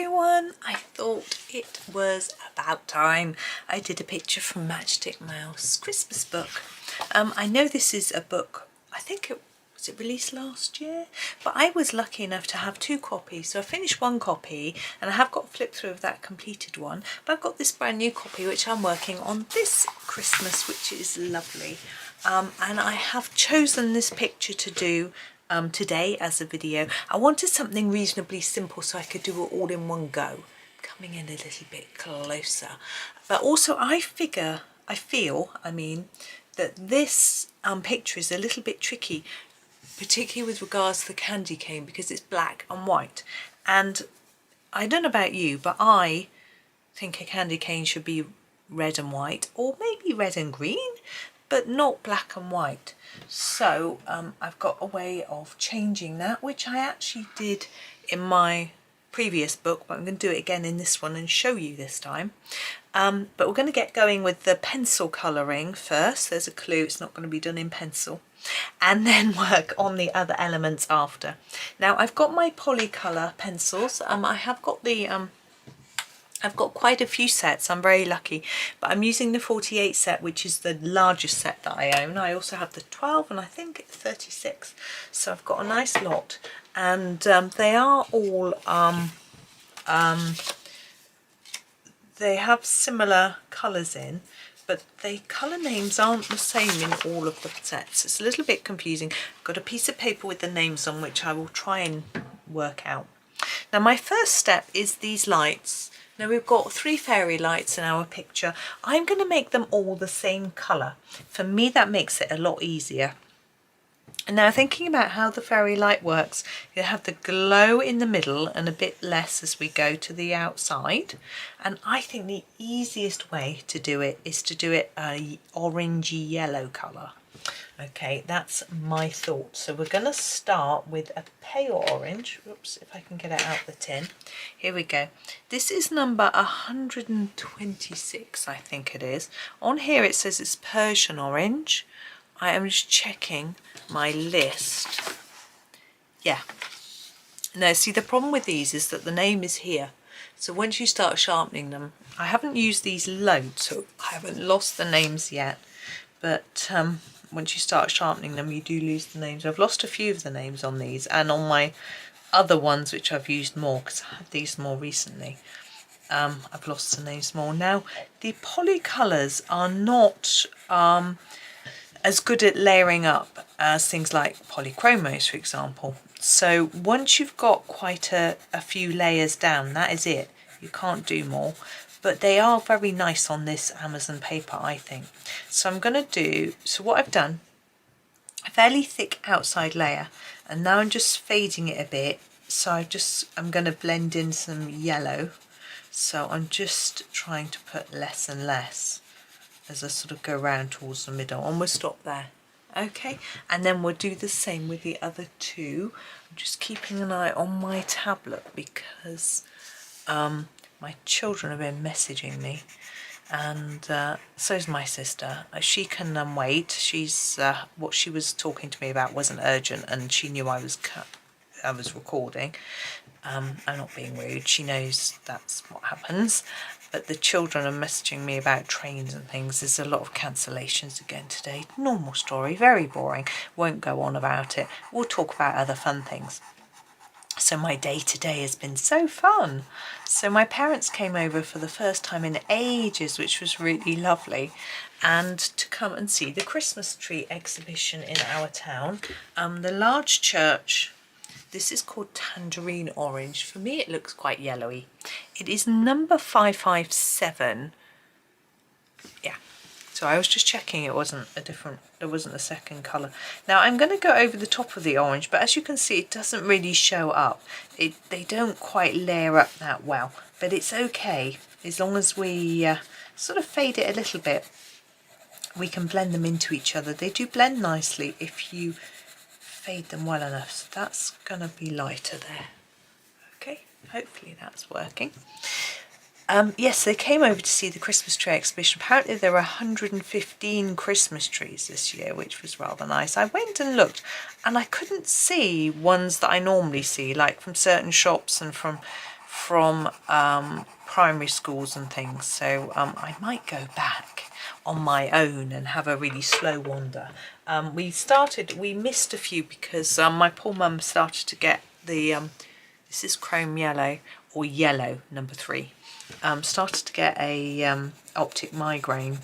everyone, I thought it was about time I did a picture from Matchstick Mouse Christmas book. I know this is a book, I think it was released last year, but I was lucky enough to have 2 copies, so I finished 1 copy and I have got a flip through of that completed one, but I've got this brand new copy which I'm working on this Christmas, which is lovely. And I have chosen this picture to do today as a video. I wanted something reasonably simple so I could do it all in one go. Coming in a little bit closer, but also I feel that this picture is a little bit tricky, particularly with regards to the candy cane, because it's black and white, and I don't know about you, but I think a candy cane should be red and white, or maybe red and green, but not black and white. So I've got a way of changing that, which I actually did in my previous book, but I'm going to do it again in this one and show you this time. But we're going to get going with the pencil colouring first. There's a clue, it's not going to be done in pencil, and then work on the other elements after. Now I've got my Polycolor pencils. I have got the I've got quite a few sets, I'm very lucky, but I'm using the 48 set, which is the largest set that I own. I also have the 12 and I think 36, so I've got a nice lot, and they are all, they have similar colours in, but the colour names aren't the same in all of the sets. It's a little bit confusing. I've got a piece of paper with the names on which I will try and work out. Now my first step is these lights. Now we've got 3 fairy lights in our picture. I'm going to make them all the same colour. For me that makes it a lot easier. And now thinking about how the fairy light works, you have the glow in the middle and a bit less as we go to the outside. And I think the easiest way to do it is to do it a orangey yellow colour. Okay, that's my thought. So we're going to start with a pale orange. Oops, if I can get it out the tin. Here we go. This is number 126, I think it is. On here it says it's Persian orange. I am just checking my list. Yeah. Now, see, the problem with these is that the name is here. So once you start sharpening them, I haven't used these loads, so I haven't lost the names yet. But once you start sharpening them, you do lose the names. I've lost a few of the names on these, and on my other ones, which I've used more, because I had these more recently, I've lost the names more. Now, the Polycolors are not as good at layering up as things like polychromos, for example. So once you've got quite a few layers down, that is it. You can't do more. But they are very nice on this Amazon paper, I think. So I'm going to do, so what I've done, a fairly thick outside layer, and now I'm just fading it a bit. So I'm going to blend in some yellow. So I'm just trying to put less and less as I sort of go round towards the middle, and we'll stop there. Okay, and then we'll do the same with the other 2. I'm just keeping an eye on my tablet because my children have been messaging me, and so's my sister. She can wait. She's what she was talking to me about wasn't urgent, and she knew I was recording. I'm not being rude. She knows that's what happens. But the children are messaging me about trains and things. There's a lot of cancellations again today. Normal story, very boring. Won't go on about it. We'll talk about other fun things. So my day today has been so fun. So my parents came over for the first time in ages, which was really lovely, and to come and see the Christmas tree exhibition in our town. The large church, this is called Tangerine Orange. For me it looks quite yellowy. It is number 557. Yeah. So I was just checking it wasn't there wasn't a second colour. Now I'm going to go over the top of the orange, but as you can see it doesn't really show up. They don't quite layer up that well, but it's okay. As long as we sort of fade it a little bit, we can blend them into each other. They do blend nicely if you fade them well enough. So that's going to be lighter there. Okay, hopefully that's working. Yes, they came over to see the Christmas tree exhibition. Apparently there were 115 Christmas trees this year, which was rather nice. I went and looked and I couldn't see ones that I normally see, like from certain shops and from from primary schools and things, so I might go back on my own and have a really slow wander. We missed a few because my poor mum started to get the this is chrome yellow, or yellow number 3, started to get a optic migraine.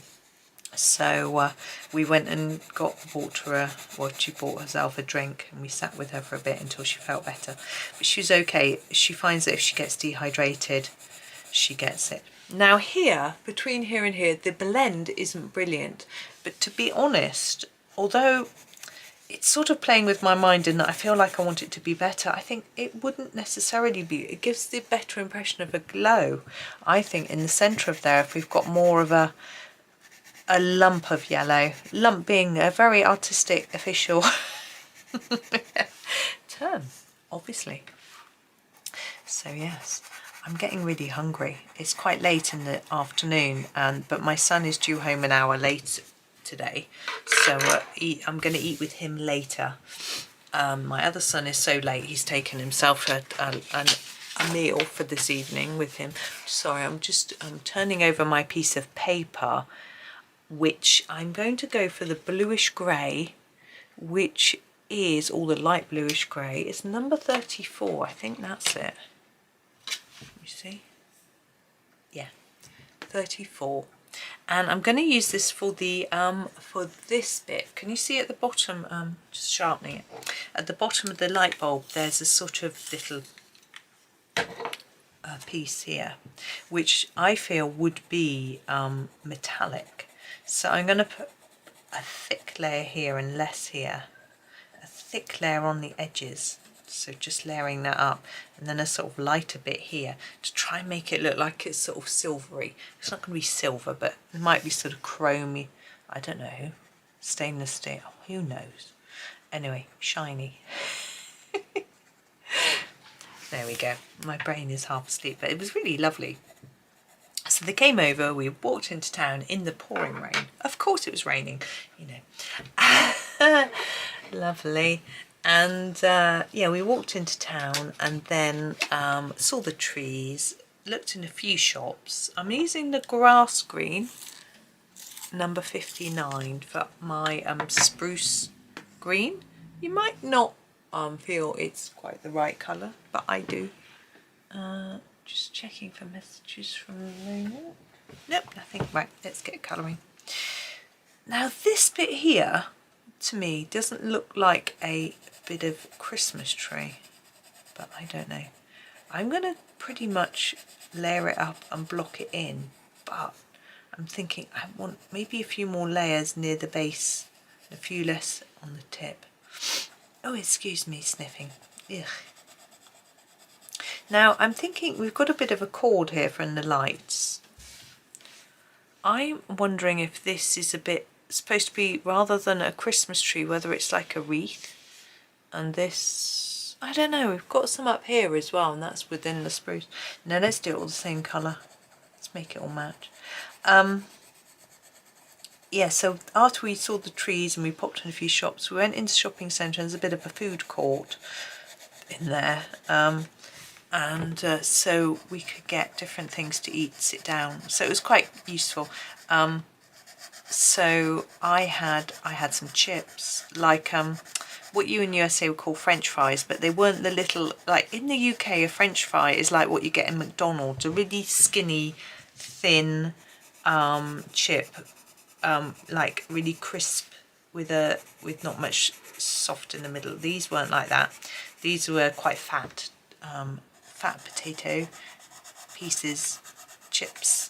So we went and bought her she bought herself a drink, and we sat with her for a bit until she felt better. But she was okay. She finds that if she gets dehydrated, she gets it. Now here, between here and here, the blend isn't brilliant. But to be honest, although it's sort of playing with my mind in that I feel like I want it to be better, I think it wouldn't necessarily be. It gives the better impression of a glow. I think in the centre of there, if we've got more of a lump of yellow, lump being a very artistic official term, obviously. So yes, I'm getting really hungry. It's quite late in the afternoon, but my son is due home an hour late today, so I'm going to eat with him later. My other son is so late, he's taken himself a meal for this evening with him. Sorry, I'm turning over my piece of paper, which I'm going to go for the bluish grey, which is all the light bluish grey. It's number 34, I think that's it. You see? Yeah, 34. And I'm going to use this for the for this bit. Can you see at the bottom, just sharpening it, at the bottom of the light bulb there's a sort of little piece here, which I feel would be metallic. So I'm going to put a thick layer here and less here, a thick layer on the edges, so just layering that up, and then a sort of lighter bit here to try and make it look like it's sort of silvery. It's not going to be silver, but it might be sort of chromy, I don't know, stainless steel, who knows. Anyway, shiny. There we go. My brain is half asleep, but it was really lovely. So they came over, we walked into town in the pouring rain. Of course it was raining, you know. Lovely. And yeah, we walked into town and then saw the trees, looked in a few shops. I'm using the grass green, number 59, for my spruce green. You might not feel it's quite the right colour, but I do. Just checking for messages from Luna. Nope, nothing. Right, let's get colouring. Now this bit here, to me, doesn't look like a bit of Christmas tree, but I don't know. I'm going to pretty much layer it up and block it in, but I'm thinking I want maybe a few more layers near the base, a few less on the tip. Oh, excuse me, sniffing. Ugh. Now I'm thinking we've got a bit of a cord here from the lights. I'm wondering if this is a bit supposed to be, rather than a Christmas tree, whether it's like a wreath. And this, I don't know, we've got some up here as well, and that's within the spruce. Now let's do it all the same colour. Let's make it all match. Yeah, so after we saw the trees and we popped in a few shops, we went into the shopping centre, and there's a bit of a food court in there. So we could get different things to eat, sit down. So it was quite useful. So I had some chips, like what you in USA would call French fries, but they weren't the little, like in the UK a French fry is like what you get in McDonald's, a really skinny, thin chip, like really crisp with not much soft in the middle. These weren't like that. These were quite fat. Fat potato pieces, chips,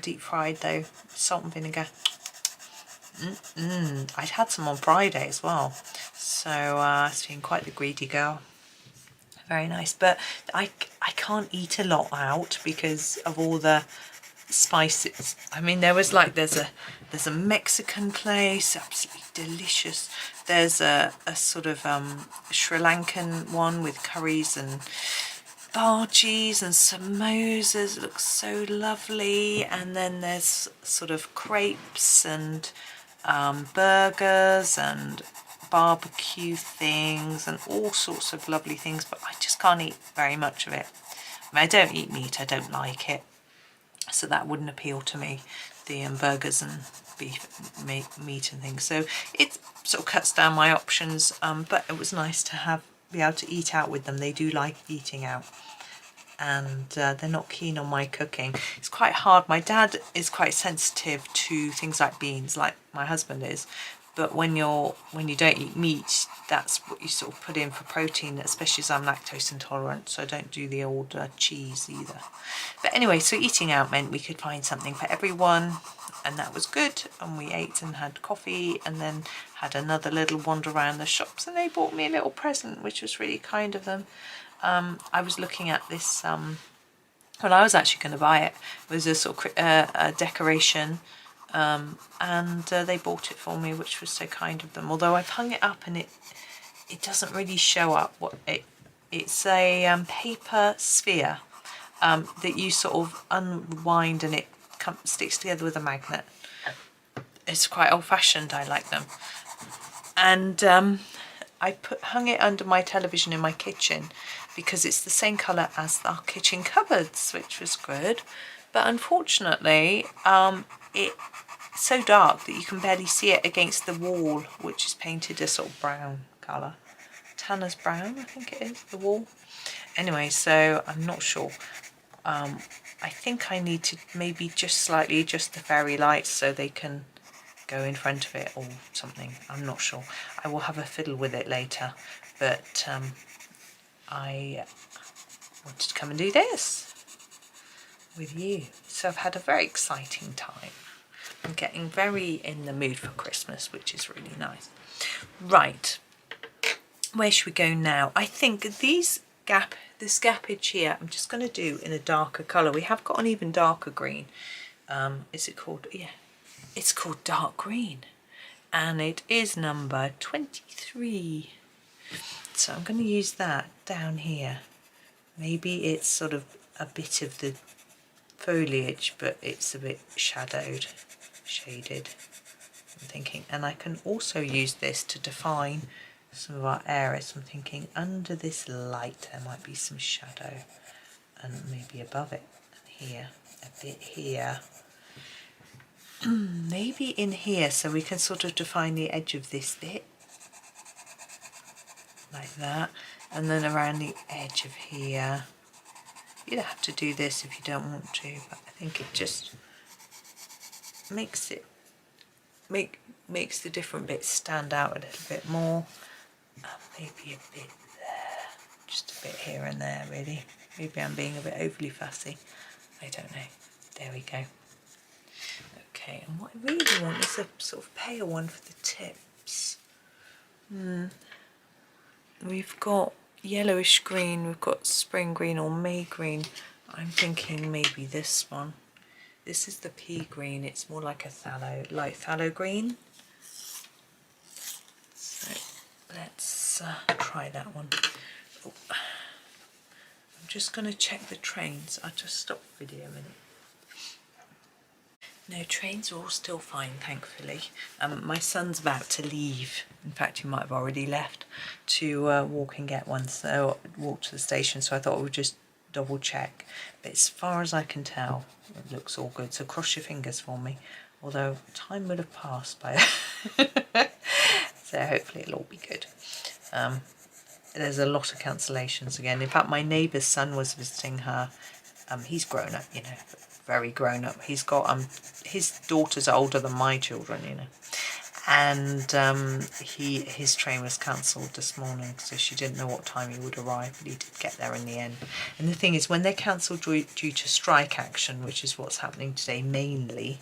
deep fried though, salt and vinegar. I'd had some on Friday as well, so I was feeling quite the greedy girl. Very nice, but I can't eat a lot out because of all the spices. I mean, there was like there's a Mexican place, absolutely delicious. There's a sort of Sri Lankan one with curries and bhajis and samosas. It looks so lovely. And then there's sort of crepes and burgers and barbecue things and all sorts of lovely things, but I just can't eat very much of it. I don't eat meat, I don't like it, so that wouldn't appeal to me, the burgers and beef meat and things. So it sort of cuts down my options, but it was nice to be able to eat out with them. They do like eating out, and they're not keen on my cooking. It's quite hard. My dad is quite sensitive to things like beans, like my husband is, but when you don't eat meat, that's what you sort of put in for protein, especially as I'm lactose intolerant, so I don't do the old cheese either. But anyway, so eating out meant we could find something for everyone, and that was good. And we ate and had coffee, and then had another little wander around the shops, and they bought me a little present, which was really kind of them. I was looking at this, well, I was actually going to buy it. It was a sort of a decoration, and they bought it for me, which was so kind of them. Although I've hung it up and it doesn't really show up what it's a paper sphere that you sort of unwind, and it sticks together with a magnet. It's quite old-fashioned. I like them. And I hung it under my television in my kitchen because it's the same colour as our kitchen cupboards, which was good. But unfortunately, it's so dark that you can barely see it against the wall, which is painted a sort of brown colour. Tanner's brown, I think it is, the wall. Anyway, so I'm not sure. I think I need to maybe just slightly adjust the fairy lights so they can go in front of it or something. I'm not sure. I will have a fiddle with it later, but I wanted to come and do this with you. So I've had a very exciting time. I'm getting very in the mood for Christmas, which is really nice. Right, where should we go now? I think this gappage here, I'm just going to do in a darker colour. We have got an even darker green. Is it called? Yeah. It's called dark green, and it is number 23. So I'm going to use that down here. Maybe it's sort of a bit of the foliage, but it's a bit shaded. I'm thinking, and I can also use this to define some of our areas. I'm thinking under this light there might be some shadow, and maybe above it, and here, a bit here. Maybe in here, so we can sort of define the edge of this bit like that, and then around the edge of here. You don't have to do this if you don't want to, but I think it just makes the different bits stand out a little bit more. Maybe a bit there, just a bit here and there really. Maybe I'm being a bit overly fussy, I don't know. There we go. Okay, and what I really want is a sort of pale one for the tips. We've got yellowish green, we've got spring green or May green. I'm thinking maybe this one. This is the pea green, it's more like a light phthalo green. So let's try that one. Oh. I'm just going to check the trains. I'll just stop the video a minute. No, trains are all still fine, thankfully. My son's about to leave. In fact, he might have already left to walk and get one. So walk to the station. So I thought we'd just double check. But as far as I can tell, it looks all good. So cross your fingers for me. Although time will have passed by. So hopefully it'll all be good. There's a lot of cancellations again. In fact, my neighbour's son was visiting her. He's grown up, you know. Very grown up. He's got his daughters are older than my children, you know, and his train was cancelled this morning, so she didn't know what time he would arrive, but he did get there in the end. And the thing is, when they're cancelled due to strike action, which is what's happening today mainly,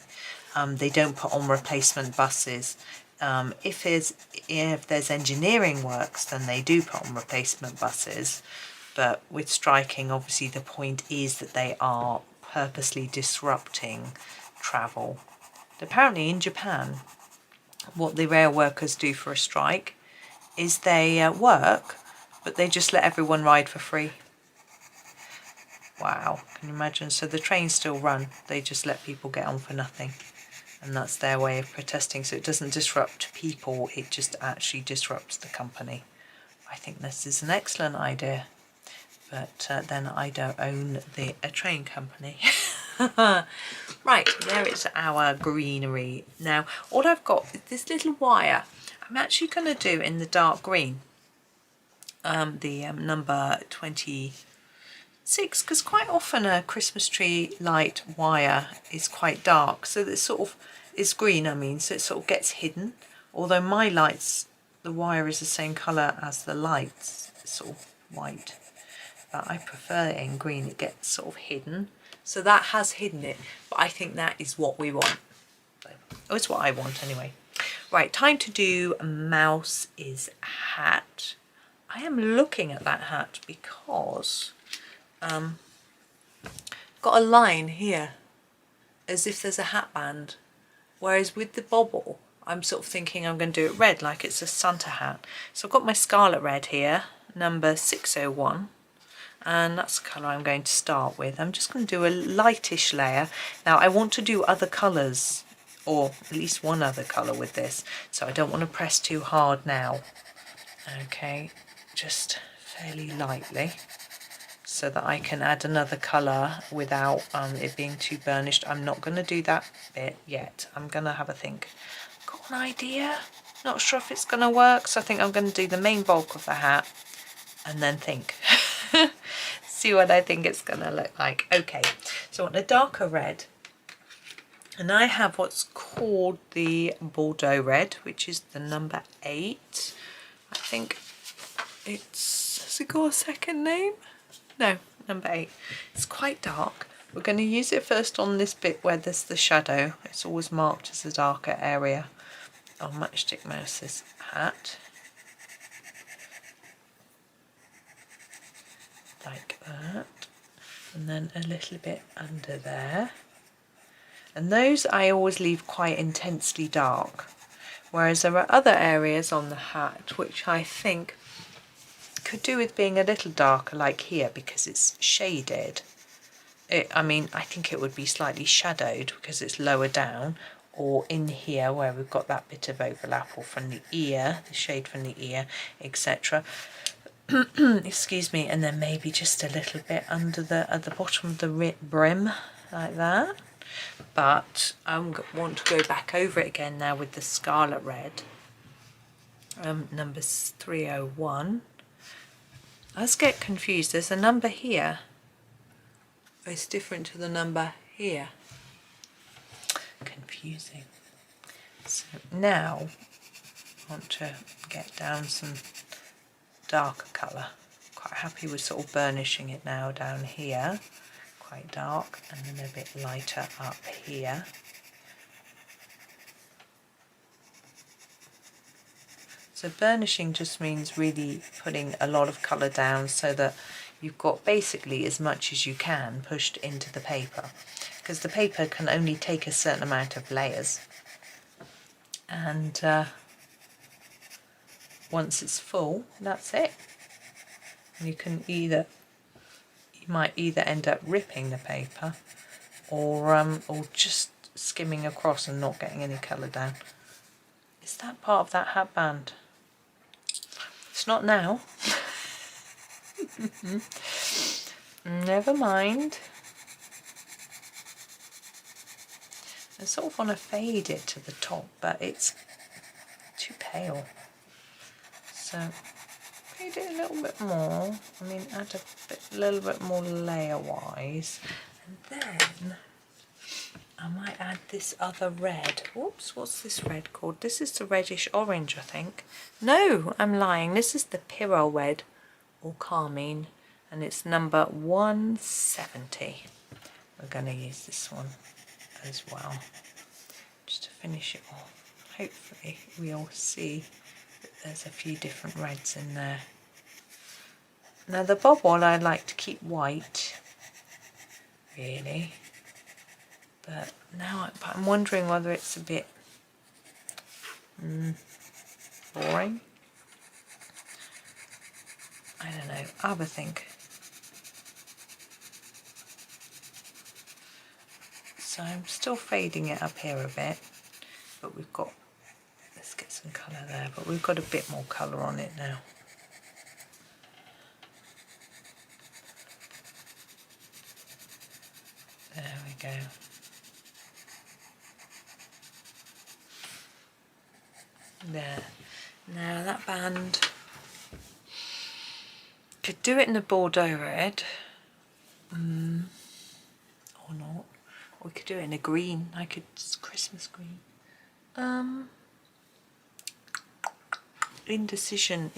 they don't put on replacement buses. If there's engineering works, then they do put on replacement buses, but with striking, obviously the point is that they are purposely disrupting travel. Apparently in Japan, what the rail workers do for a strike is they work, but they just let everyone ride for free. Wow, can you imagine? So the trains still run, they just let people get on for nothing. And that's their way of protesting. So it doesn't disrupt people, it just actually disrupts the company. I think this is an excellent idea. but then I don't own a train company. Right, there is our greenery. Now all I've got is this little wire. I'm actually going to do in the dark green, the number 26, because quite often a Christmas tree light wire is quite dark, so that sort of is green, I mean, so it sort of gets hidden. Although my lights, the wire is the same colour as the lights, it's sort of white, but I prefer it in green, it gets sort of hidden. So that has hidden it, but I think that is what we want. Oh, it's what I want anyway. Right, time to do Mouse is hat. I am looking at that hat because got a line here as if there's a hat band, whereas with the bobble I'm sort of thinking I'm going to do it red like it's a Santa hat. So I've got my scarlet red here, number 601, and that's the colour I'm going to start with. I'm just going to do a lightish layer. Now I want to do other colours, or at least one other colour with this, so I don't want to press too hard now. Okay, just fairly lightly, so that I can add another colour without it being too burnished. I'm not going to do that bit yet. I'm going to have a think. Got an idea, not sure if it's going to work, so I think I'm going to do the main bulk of the hat and then think. See what I think it's going to look like. Okay, so I want a darker red, and I have what's called the Bordeaux red, which is the number 8. I think it's, has it got a second name? No, number 8. It's quite dark. We're going to use it first on this bit where there's the shadow. It's always marked as a darker area on Matchstick Mouse's hat. Like that. And then a little bit under there. And those I always leave quite intensely dark. Whereas there are other areas on the hat which I think could do with being a little darker, like here, because it's shaded. I mean, I think it would be slightly shadowed because it's lower down, or in here where we've got that bit of overlap, or from the ear, the shade from the ear, etc. Excuse me, and then maybe just a little bit under at the bottom of the brim, like that. But I want to go back over it again now with the scarlet red, number 301. I just get confused. There's a number here. It's different to the number here. Confusing. So now I want to get down some darker colour. Quite happy with sort of burnishing it now down here. Quite dark, and then a bit lighter up here. So burnishing just means really putting a lot of colour down so that you've got basically as much as you can pushed into the paper, because the paper can only take a certain amount of layers, and once it's full, that's it. You might either end up ripping the paper or just skimming across and not getting any colour down. Is that part of that hat band? It's not now. Never mind. I sort of want to fade it to the top, but it's too pale. So fade it a little bit more. I mean, add a little bit more layer-wise, and then I might add this other red. Oops, what's this red called? This is the reddish orange, I think. No, I'm lying. This is the Pyrrole red, or carmine, and it's number 170. We're going to use this one as well, just to finish it off. Hopefully we'll see that there's a few different reds in there. Now the bobble I like to keep white, really. But now I'm wondering whether it's a bit boring. I don't know, I'll have a think. So I'm still fading it up here a bit, but we've got, let's get some colour there, but we've got a bit more colour on it now. we go. There. Now that band, could do it in a Bordeaux red, or not. Or we could do it in a green, like it's Christmas green. Indecision.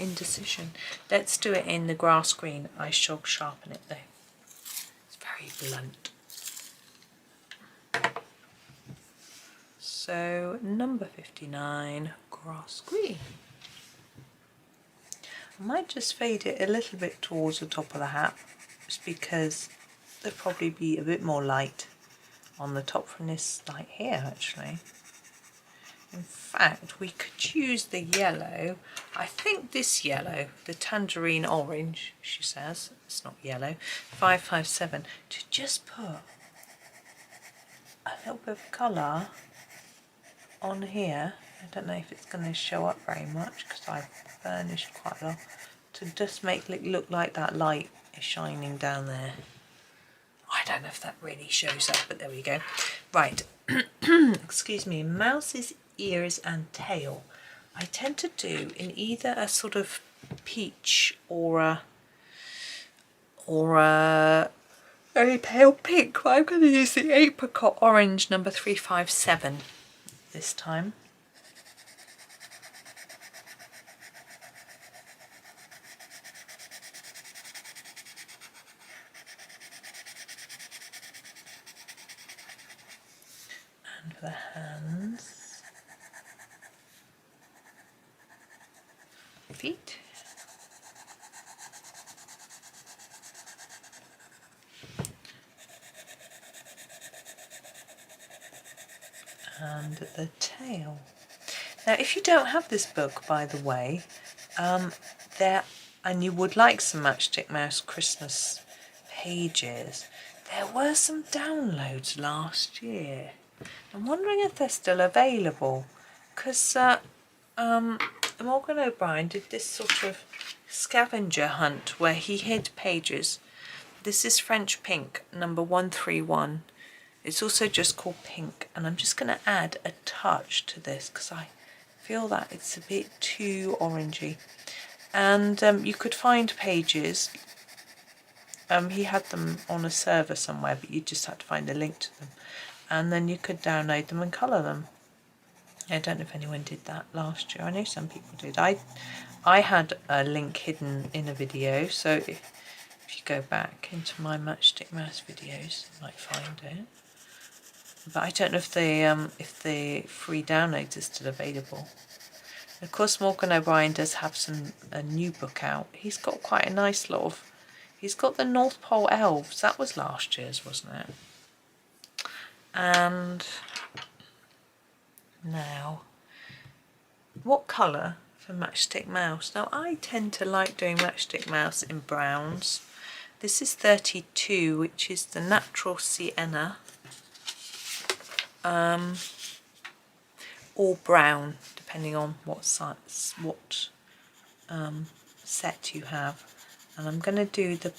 Let's do it in the grass green. I shall sharpen it though. It's very blunt. So number 59, grass green. I might just fade it a little bit towards the top of the hat, just because there'll probably be a bit more light on the top from this light here actually. In fact, we could use the yellow. I think this yellow, the tangerine orange, she says, it's not yellow, 557, to just put a little bit of colour on here. I don't know if it's going to show up very much because I've burnished quite a lot, to just make it look like that light is shining down there. I don't know if that really shows up, but there we go. Right, excuse me, mouse's ears and tail. I tend to do in either a sort of peach or a very pale pink, but I'm going to use the apricot orange number 357 this time. And for the hands, feet, and the tail. Now if you don't have this book, by the way, and you would like some Matchstick Mouse Christmas pages, there were some downloads last year. I'm wondering if they're still available, because Morgan O'Brien did this sort of scavenger hunt where he hid pages. This is French Pink number 131. It's also just called Pink, and I'm just going to add a touch to this because I feel that it's a bit too orangey. And you could find pages. He had them on a server somewhere, but you just had to find a link to them. And then you could download them and colour them. I don't know if anyone did that last year. I know some people did. I had a link hidden in a video, so if you go back into my Matchstick Mouse videos, you might find it. But I don't know if the free downloads are still available. And of course, Morgan O'Brien does have a new book out. He's got quite a nice lot of. He's got the North Pole Elves. That was last year's, wasn't it? And now, what colour for Matchstick Mouse? Now I tend to like doing Matchstick Mouse in browns. This is 32, which is the natural sienna, or brown, depending on what size, set you have. And I'm going to do the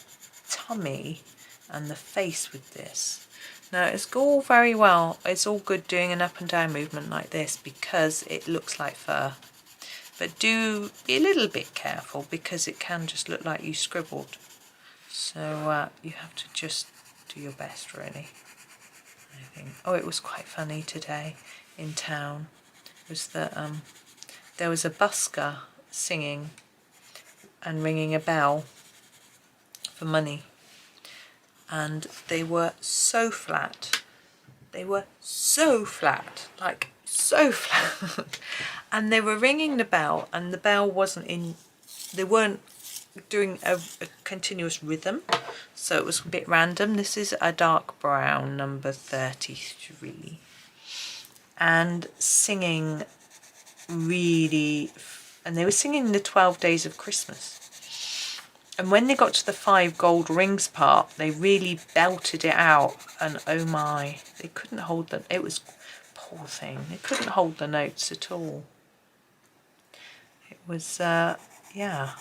tummy and the face with this. Now it's all very well, it's all good doing an up and down movement like this because it looks like fur. But do be a little bit careful because it can just look like you scribbled. So you have to just do your best really, I think. Oh, it was quite funny today in town. It was that there was a busker singing and ringing a bell for money. And they were so flat. They were so flat, like so flat. And they were ringing the bell, and the bell wasn't in, they weren't doing a continuous rhythm, so it was a bit random. This is a dark brown, number 33. And singing really, and they were singing the 12 Days of Christmas. And when they got to the 5 gold rings part, they really belted it out, and oh my, they couldn't hold them. It was, poor thing, they couldn't hold the notes at all. It was, yeah,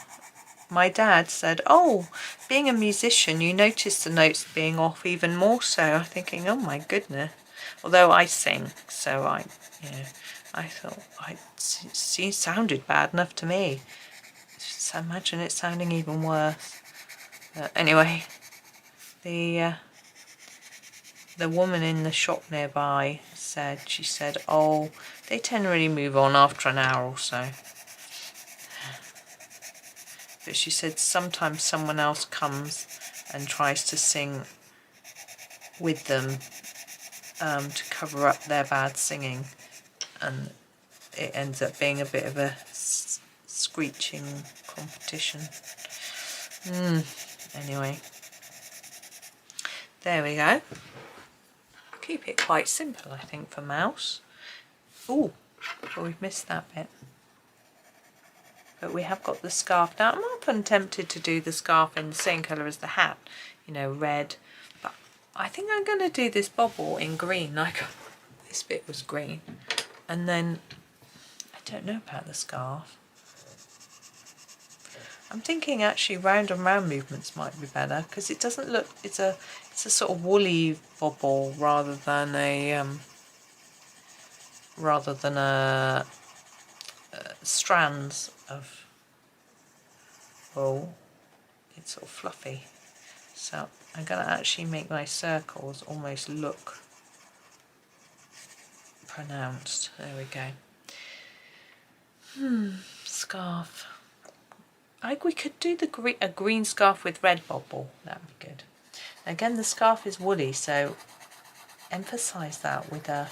my dad said, oh, being a musician, you notice the notes being off even more so. I'm thinking, oh my goodness. Although I sing, so I thought it sounded bad enough to me. So imagine it sounding even worse. But anyway, the woman in the shop nearby she said, oh, they generally move on after an hour or so. But she said sometimes someone else comes and tries to sing with them to cover up their bad singing, and it ends up being a bit of a screeching competition. Anyway, there we go. Keep it quite simple, I think, for Mouse. Oh, we've missed that bit. But we have got the scarf. Now, I'm often tempted to do the scarf in the same colour as the hat, you know, red. But I think I'm going to do this bobble in green, like this bit was green. And then, I don't know about the scarf. I'm thinking actually round and round movements might be better, because it doesn't look, it's a sort of woolly bobble rather than a strands of wool. It's sort of fluffy. So I'm going to actually make my circles almost look pronounced. There we go. Scarf. We could do a green scarf with red bobble. That would be good. Again, the scarf is woolly, so emphasise that with a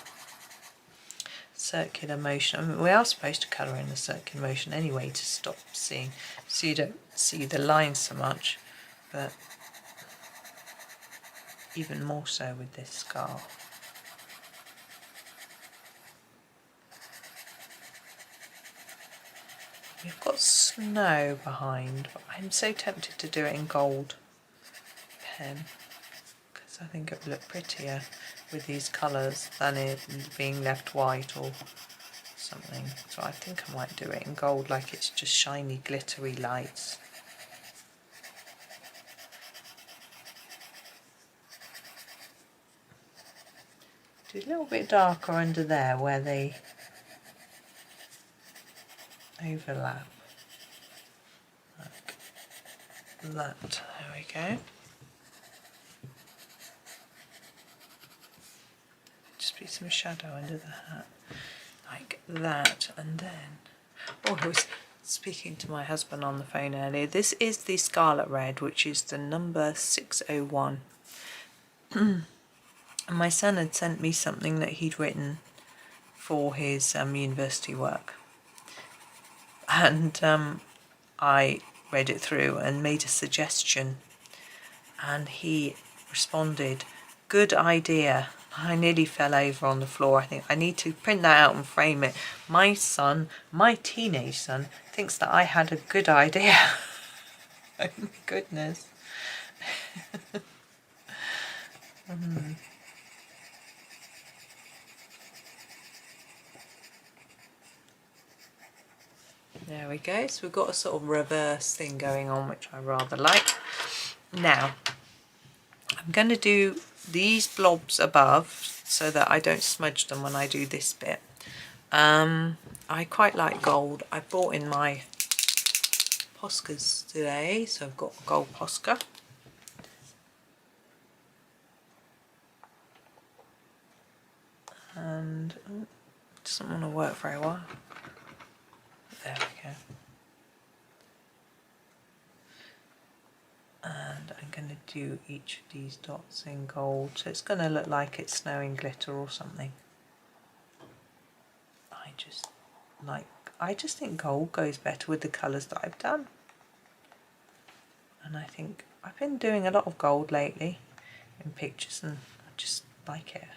circular motion. I mean, we are supposed to colour in the circular motion anyway to stop seeing, so you don't see the lines so much, but even more so with this scarf. We've got snow behind, but I'm so tempted to do it in gold pen, because I think it would look prettier with these colours than it being left white or something. So I think I might do it in gold, like it's just shiny glittery lights. Do a little bit darker under there where they overlap, like that. There we go. Just be some shadow under the hat, like that. And then, oh, I was speaking to my husband on the phone earlier. This is the Scarlet Red, which is the number 601. And my son had sent me something that he'd written for his university work. And I read it through and made a suggestion, and he responded, good idea. I nearly fell over on the floor. I think I need to print that out and frame it. My son, my teenage son, thinks that I had a good idea. Oh my goodness. There we go, so we've got a sort of reverse thing going on, which I rather like. Now, I'm going to do these blobs above so that I don't smudge them when I do this bit. I quite like gold. I bought in my Poscas today, so I've got gold Posca. And it doesn't want to work very well. There we go. And I'm going to do each of these dots in gold, so it's going to look like it's snowing glitter or something. I just think gold goes better with the colours that I've done. And I think I've been doing a lot of gold lately in pictures, and I just like it.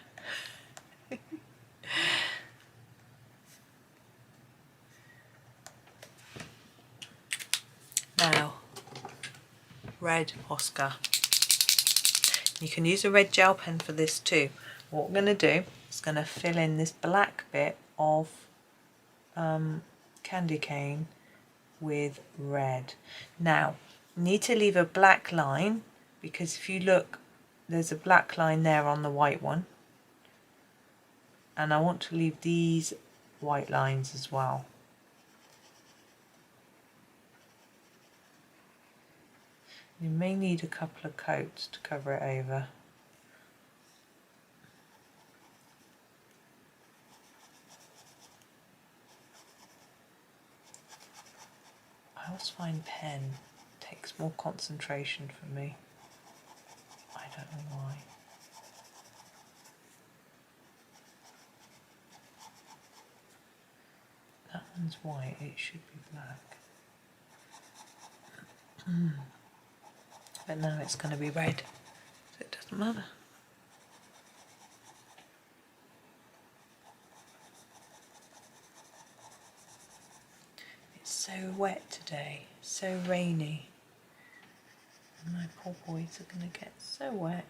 Now, red Posca. You can use a red gel pen for this too. What we're going to do is going to fill in this black bit of candy cane with red. Now, you need to leave a black line, because if you look, there's a black line there on the white one. And I want to leave these white lines as well. You may need a couple of coats to cover it over. I always find pen takes more concentration for me. I don't know why. That one's white, it should be black. But now it's going to be red, so it doesn't matter. It's so wet today, so rainy. And my poor boys are going to get so wet.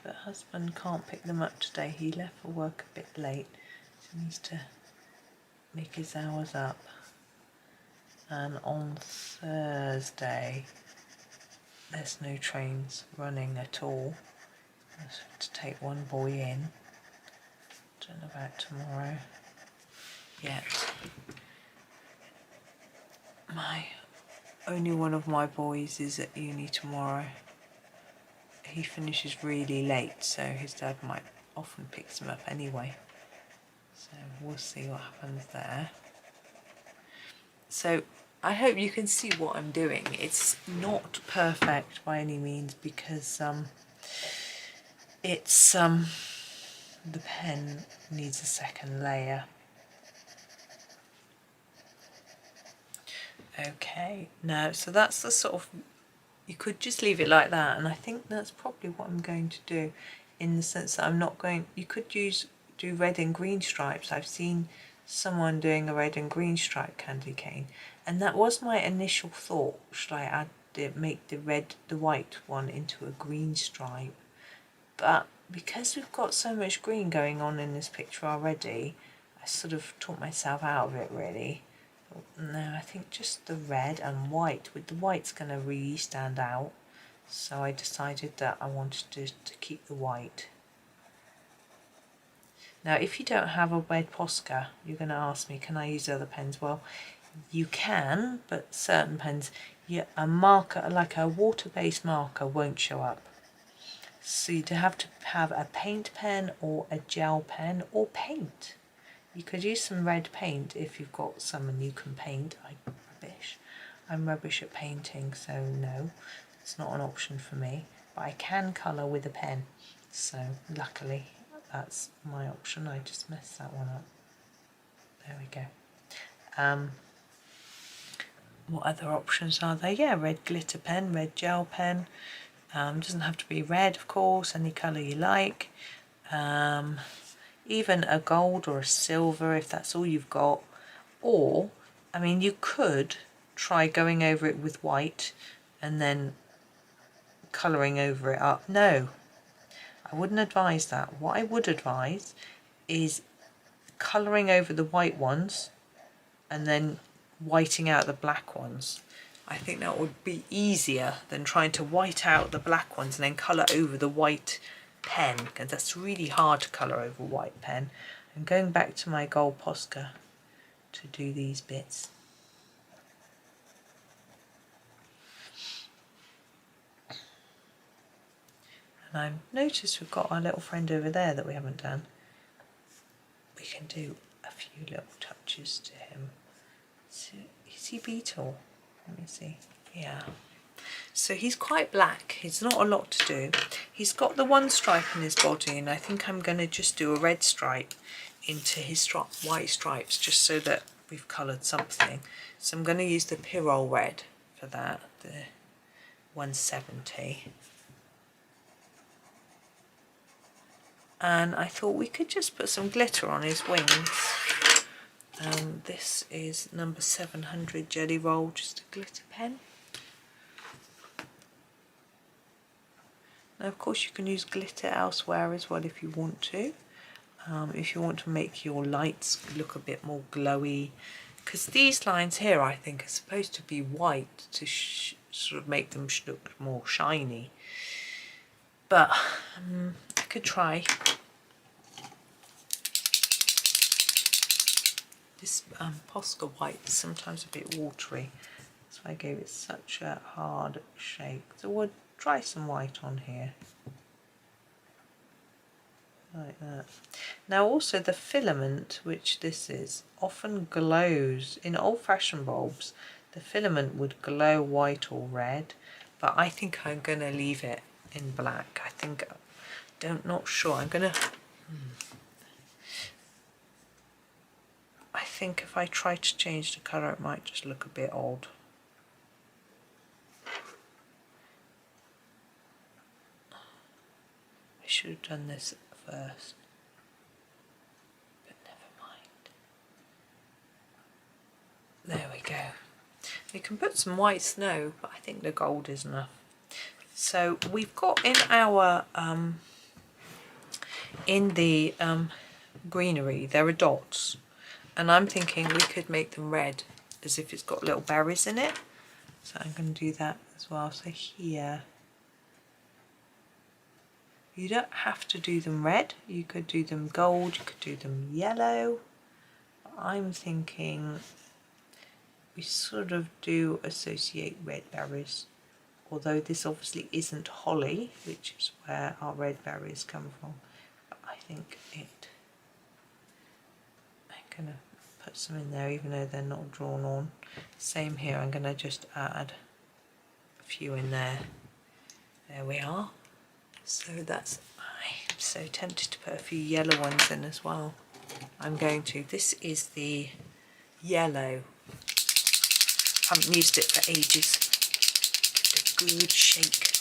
But husband can't pick them up today. He left for work a bit late, so he needs to make his hours up. And on Thursday there's no trains running at all. I just have to take one boy in. Don't know about tomorrow yet. Only one of my boys is at uni tomorrow. He finishes really late, so his dad might often picks him up anyway. So we'll see what happens there. So I hope you can see what I'm doing. It's not perfect by any means, because the pen needs a second layer. Okay, now so that's the sort of, you could just leave it like that, and I think that's probably what I'm going to do, in the sense that I'm not going, you could do red and green stripes. I've seen someone doing a red and green stripe candy cane, and that was my initial thought. Should I make the white one into a green stripe? But because we've got so much green going on in this picture already, I sort of talked myself out of it really. But no, I think just the red and white, with the white's going to really stand out, so I decided that I wanted to keep the white. Now, if you don't have a red Posca, you're going to ask me, can I use other pens? Well, you can, but certain pens, a marker, like a water-based marker, won't show up. So you'd have to have a paint pen or a gel pen or paint. You could use some red paint if you've got some and you can paint. I'm rubbish at painting, so no, it's not an option for me. But I can colour with a pen, so luckily that's my option. I just messed that one up. There we go. What other options are there? Yeah, red glitter pen, red gel pen. Doesn't have to be red, of course, any colour you like. Even a gold or a silver if that's all you've got. Or, I mean, you could try going over it with white and then colouring over it up. No, I wouldn't advise that. What I would advise is colouring over the white ones and then whiting out the black ones. I think that would be easier than trying to white out the black ones and then colour over the white pen, because that's really hard to colour over white pen. I'm going back to my gold Posca to do these bits. And I've noticed we've got our little friend over there that we haven't done. We can do a few little touches to him. So, is he beetle? Let me see. Yeah. So he's quite black. He's not a lot to do. He's got the one stripe in his body, and I think I'm going to just do a red stripe into his white stripes, just so that we've coloured something. So I'm going to use the Pyrrole red for that, the 170. And I thought we could just put some glitter on his wings. This is number 700 Gellyroll, just a glitter pen. Now, of course, you can use glitter elsewhere as well if you want to. If you want to make your lights look a bit more glowy, because these lines here I think are supposed to be white to sort of make them look more shiny, but I could try. This Posca white is sometimes a bit watery, so I gave it such a hard shake. So we'll try some white on here, like that. Now also the filament, which this is, often glows. In old-fashioned bulbs, the filament would glow white or red, but I think I'm going to leave it in black. Not sure. I'm going to... I think if I try to change the colour, it might just look a bit odd. I should have done this first, but never mind. There we go. You can put some white snow, but I think the gold is enough. So we've got in our greenery, there are dots, and I'm thinking we could make them red as if it's got little berries in it. So I'm going to do that as well. So here, you don't have to do them red, you could do them gold, you could do them yellow. I'm thinking we sort of do associate red berries, although this obviously isn't holly, which is where our red berries come from. But I think I'm going to put some in there even though they're not drawn on. Same here, I'm going to just add a few in there. There we are. So that's, I'm so tempted to put a few yellow ones in as well. I'm going to. This is the yellow. I haven't used it for ages. Give it a good shake.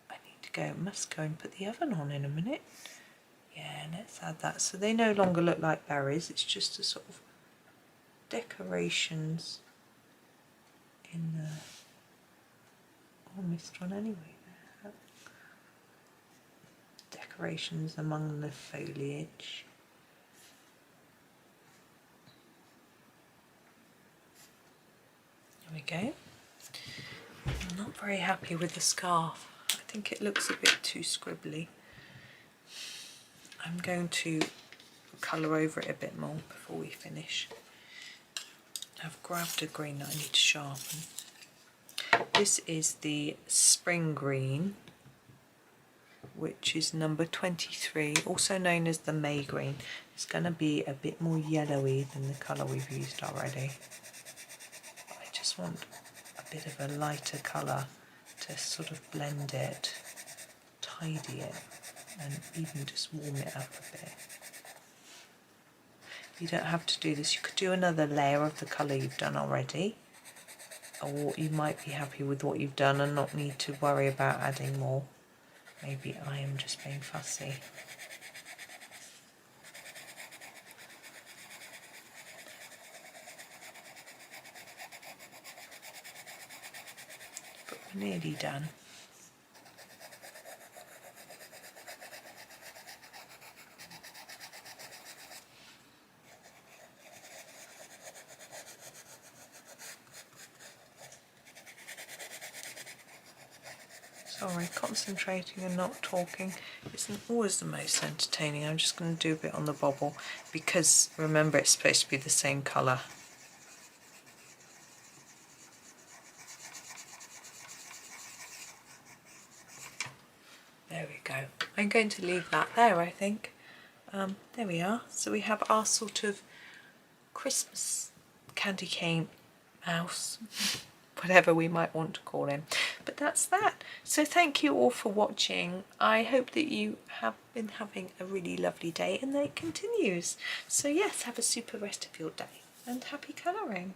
I need to go, must go and put the oven on in a minute. Yeah, let's add that. So they no longer look like berries, it's just a sort of decorations in the almost one anyway. Decorations among the foliage. There we go. I'm not very happy with the scarf. I think it looks a bit too scribbly. I'm going to colour over it a bit more before we finish. I've grabbed a green that I need to sharpen. This is the spring green, which is number 23, also known as the May green. It's going to be a bit more yellowy than the colour we've used already. I just want a bit of a lighter colour to sort of blend it, tidy it, and even just warm it up a bit. You don't have to do this. You could do another layer of the colour you've done already, or you might be happy with what you've done and not need to worry about adding more. Maybe I am just being fussy. But we're nearly done. Sorry, concentrating and not talking isn't always the most entertaining. I'm just going to do a bit on the bobble because remember it's supposed to be the same colour. There we go. I'm going to leave that there, I think. There we are. So we have our sort of Christmas candy cane mouse. Whatever we might want to call him. But that's that. So thank you all for watching. I hope that you have been having a really lovely day and that it continues. So yes, have a super rest of your day and happy colouring.